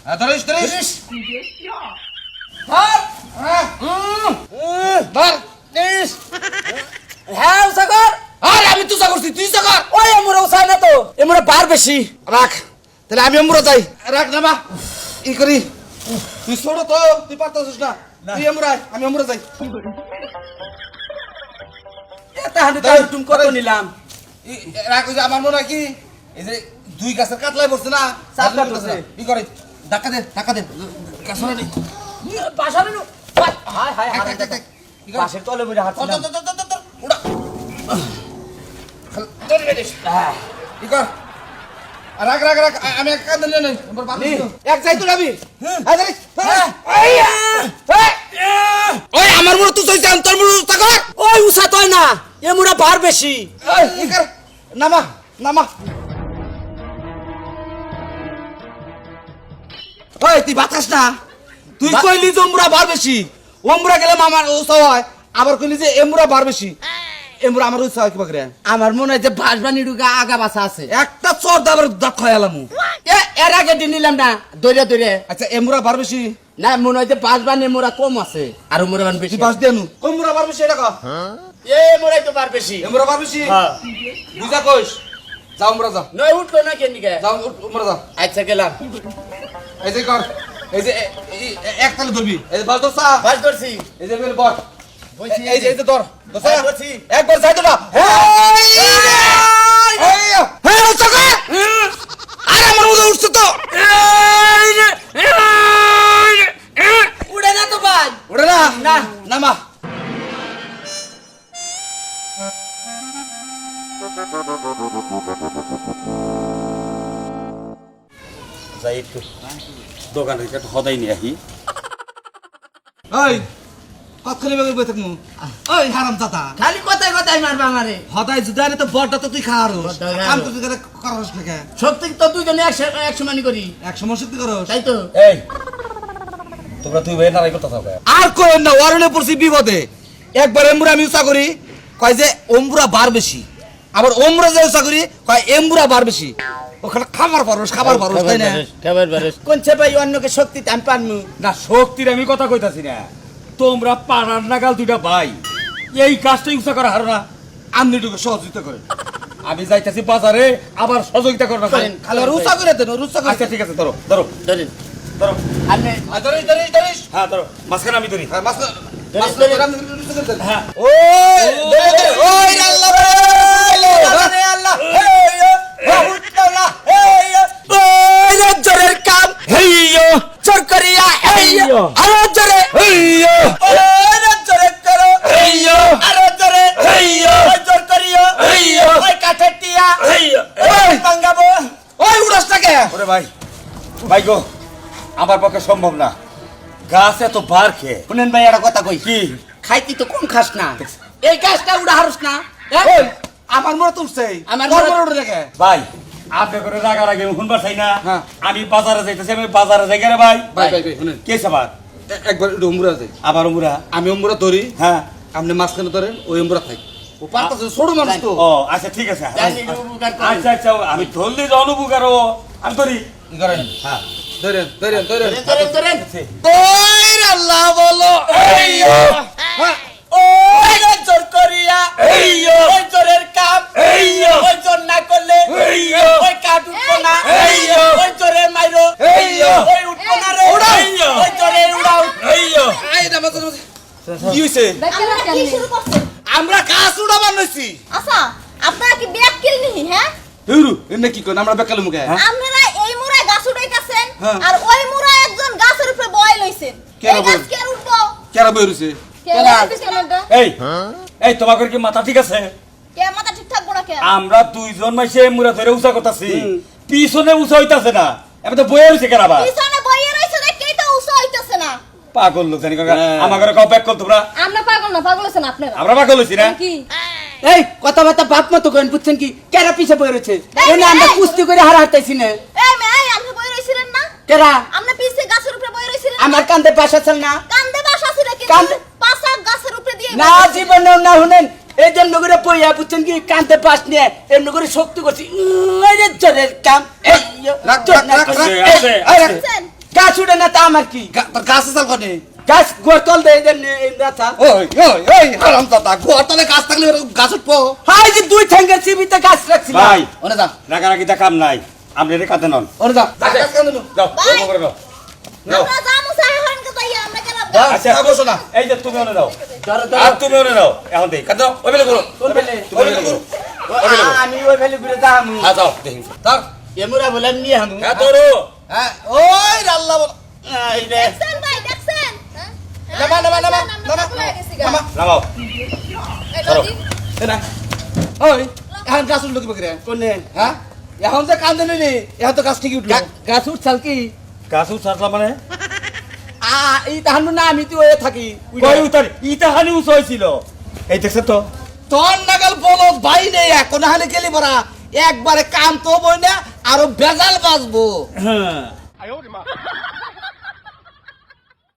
ধরিস ধরিস ধর ধর ইস হ্যাঁ সাগর আরে আমি তো যা করছি তুই যা কর ওই এমরা উসাই না তো এমরা বার বেশি রাখ তাহলে আমি আমরা যাই রাখ না মা ই করি তুই ছোট তো তুই পারতাছিস না তুই আমরা আমি আমরা যাই এটা হাঁটু টুম কত নিলাম রাখ ওই যে আমার মনে হয় কি এই যে দুই গাছের কাটলাই বসছে না চাপ কাটতেছে। ই করে ধাক্কা দে কাছরা নেই পাশারে নো হাই হাই হাই পাশের তলে বইরা হাঁটছিলাম উড়া ধরে বেরিস ই কর রাখ রাখ রাখ আমি এক কাঁদ নিয়ে নেই আমার বাবা এক যাই তো আমি ওই আমার মনে তুই তুই জান তোর মনে তা কর ওই উসা তয় না এমরা বার বেশি ই কর নামা নামা ওই তুই বাতাস না তুই কইলি যে ওমরা বার বেশি ওমরা গেলে আমার উৎসাহ হয় আবার কইলি যে এমরা বার বেশি এমরা আমার উৎসাহ হয় কি বাকরে আমার মনে হয় যে ভাসবানি ডুগা আগা বাসা আছে একটা চোর দাবার দাঁত খাইলাম এর আগে দিন নিলাম না দইরে দইরে আচ্ছা এমরা বার বেশি না মনে হয় যে ভাসবানি মোরা কম আছে আর মোরা বান বেশি তুই বাস দেনু এমরা বার বেশি এটা কহ এ মোরাই তো বার বেশি এমরা বার বেশি হ্যাঁ বুঝা কইস যাও আমরা যাও নয় উঠলো না কেন দিকে যাও আমরা যাও আচ্ছা গেলাম এই যে কর এই যে এক তালে ধরবি এই যে বাস দোসা বাস ধরছি এই যে বের বস বসি এই যে ধর দোসা হ্যাঁ, বসি। একবার সাইড না হ্যাঁ উঠছে আরে আমার মধ্যে উঠছে তো উড়ে না তো ভাই ওরে না না। নামা যাই একটু দোকান থেকে একটু হদাই নিয়ে আহি ওই কতখানি বেগে বই থাকমু ওই হারাম জাতা খালি কথাই কথাই মারবা আমারে হদাই জুদারে তো বড়টা তো তুই খাওয়ারস বড়টা খাওয়ারো। কাম তুই করে করস না কে সত্যি তো দুইজনে একশো মানি করি এক সময় সত্যি করস তাই তো এই তোমরা তুই ভাই নারাই করতে থাকো আর করেন না ওয়ারনে পড়ছি বিপদে একবার এমবুরা আমি উচা করি কয় যে ওমবুরা বার বেশি আবার ওমরা যে উচা করি কয় এমবুরা বার বেশি ওখানে খাবার পারস তাই না খাবার বারস কোনছে ভাই অন্যকে শক্তি আমি পারমু না শক্তির আমি কথা কইতাছি না তোমরা পাড়ার নাগাল দুইটা ভাই এই কাজটাই উৎসাহ করা হারো না আমনিটুকু সহযোগিতা করেন আমি যাইতাছি বাজারে আবার সহযোগিতা করো না করেন। খালি আর উচা করে দেন উচা করে আচ্ছা ঠিক আছে ধরো ধরো ধরেন ধরো আপনি ধরিস হ্যাঁ ধরো মাঝখানে আমি ধরি হ্যাঁ মাছ ধরিস, ধরিস। হ্যাঁ ওই ওই আল্লাহ আরে আল্লাহ ওই জোরের কাম হেইয়ো চোর করিয়া হেইয়ো আরো জোরে হেইয়ো ওই জোরে করো হেইয়ো আরো জোরে হেইয়ো ওই জোর করিও হেইয়ো ওই কাঠেটিয়া হেইয়ো ওই ভাঙাবো ওই উড়াসটাকে ওরে ভাই ভাই গো আমার পক্ষে সম্ভব না গাছ এত বার খেয়ে শুনেন ভাই একটা কথা কই কি খাইতি তো কম খাস না এই গাছটা উড়া হারস না ওই আমার মনে তুলছে আমার তোর মনে- মনে উঠে দেখে ভাই আপনি করে রাগার আগে শুনবার চাই না হ্যাঁ। আমি বাজারে যাইতেছি আমি বাজারে যাই রে ভাই ভাই শুনেন কে আবার একবার একটু উমরা যাই আবার উমরা আমি উমরা ধরি হ্যাঁ আপনি মাঝখানে ধরেন ওই উমরা থাক ও পারতাছে ছোট মানুষ তো ও আচ্ছা ঠিক আছে জানি না উপকার করে। আচ্ছা আচ্ছা আমি ধরলে যে অনুপকার আমি ধরি কি করেন হ্যাঁ ধরেন ধরেন ধরেন তোর আল্লাহ বলো এইয়ো ওই জোর করিয়া এইয়ো ওই জোরের কাম এইয়ো ওই জোর না করলে এইয়ো ওই কাঠ উঠবো না এইয়ো ওই জোরে মাইরো এইয়ো ওই উঠবো না রে উড়াও। ওই জোরে উড়াও এইয়ো এই না মাঝে কি হইছে আপনারা কি শুরু করছেন? আমরা গাছ উড়াবার নইছি আচ্ছা, আপনারা কি ব্যাককেল নিহি, হ্যাঁ? হেরু এনে কি কোন আমরা বেকালে মুখে আপনারা এই মুরায় গাছ উঠাইতাছেন, হ্যাঁ। আর ওই মুরায় একজন গাছের উপরে বয় লইছেন। কেন এই গাছ বই? কে আর উঠবো? কেরা বই রইছে কে উঠাইতেছে কেনটা? এই এই তোমাকে কি মাথা ঠিক আছে কে মাথা ঠিক থাকবো না কে? আমরা দুইজন মাইসে মুরা ধরে উঁচা করতেছি পিছনে উঁচা হইতাছে না এবার তো বয়ে রয়েছে কেন আবার পিছনে বইয়ে রইছে দেখেই তো উঁচু হইতাছে না। পাগল লোক জানি হ্যাঁ। আমার ঘরে কাউ ব্যাক কর তোমরা আমরা পাগল না, পাগল হইছেন আপনারা। আমরা পাগল হইছি না কি? এই কথাবার্তা বাপ মতো করেন বুঝছেন কি কেরা পিছে পড়ে রয়েছে এই না আমরা কুস্তি করে হারা হাঁটাইছি না এই মেয়ে, আপনি বই রইছিলেন না? কেরা আপনি পিছে গাছের উপরে বই রইছিলেন না? আমার কান্দে পাশা চাল না কান্দে বাসা ছিল কিন্তু কান্দে- পাছা গাছের উপরে দিয়ে না জীবনে না শুনেন এই জন্য করে পইয়া বুঝছেন কি কান্দে পাশ নিয়ে এমনি করে শক্তি করছি এই যে জোরের কাম এই রাখ, জোর রাখ, না রাখ, করলে- রাখ। আছে, এই, আছে। বলছেন। গাছ উঠে না তা আমার কি তোর গাছ চাল কনে গাছ গোতল দেয় ব্যথা ওই ওই ওই হারাম দাদা গোয়ার তলে গাছ থাকলে গাছ উঠবো হাই যে দুই ঠ্যাঙ্গের চিবিতে গাছ রাখছিলাম ভাই ওরে যা রাগারাগিটা কাম নাই আপনি রে কাঁদে নন ওরে যা গাছ কেন নো যাও ভাই। ওই করে দাও যাও আমরা যামু চাই হন কে তাই আমরা গেলাম আচ্ছা বসো না এই যে তুমি ওনে দাও ধরো আর তুমি ওনে দাও এখন দেই কাটো ওই বেলে করো কোন বেলে? ওই বেলে করো আমি ওই ভ্যালি ঘুরে যাবো হ্যাঁ যাও দেখি তার এমুরা বলে নিয়ে হামু হ্যাঁ তোরো হ্যাঁ ওই আল্লাহ বল এই রে দেখছেন ভাই দেখছেন হ্যাঁ? নামা, নামা, নামা, আমরা নামা। পাগল হয়ে গেছি গা। নামাও এই নদী। এ না ওই এখন গাছ উঠলো কি বকরে কোনে হ্যাঁ এখন যে কান্দে নিলি এখন তো গাছ ঠিকই উঠলো গাছ উঠছাল কি গাছ উঠাছলা মানে এই তাহানু না আমি তো ওয়ে থাকি কই উতার ইটা হানি উস হইছিল এই দেখছ তো তোর নাগাল বলো ভাই নেই এখন হালে গেলি বড়া একবারে কাম তো বই না আরো বেজাল বাজবো হ্যাঁ